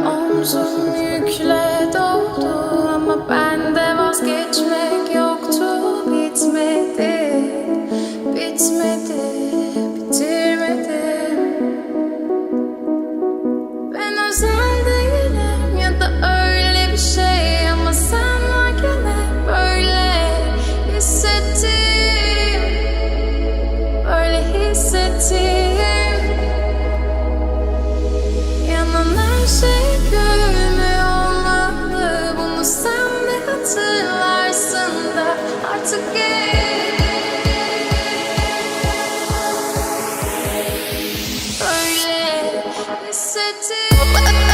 Omzum yükle doldu ama bende vazgeçmek yoktu. Bitmedi, bitmedi, bitirmedim. Ben özel değilim ya da öyle bir şey, ama sen varken hep böyle hissettim, böyle hissettim. Yanan her şey gülme olmalı, bunu sen de hatırlarsın da artık böyle hissettim.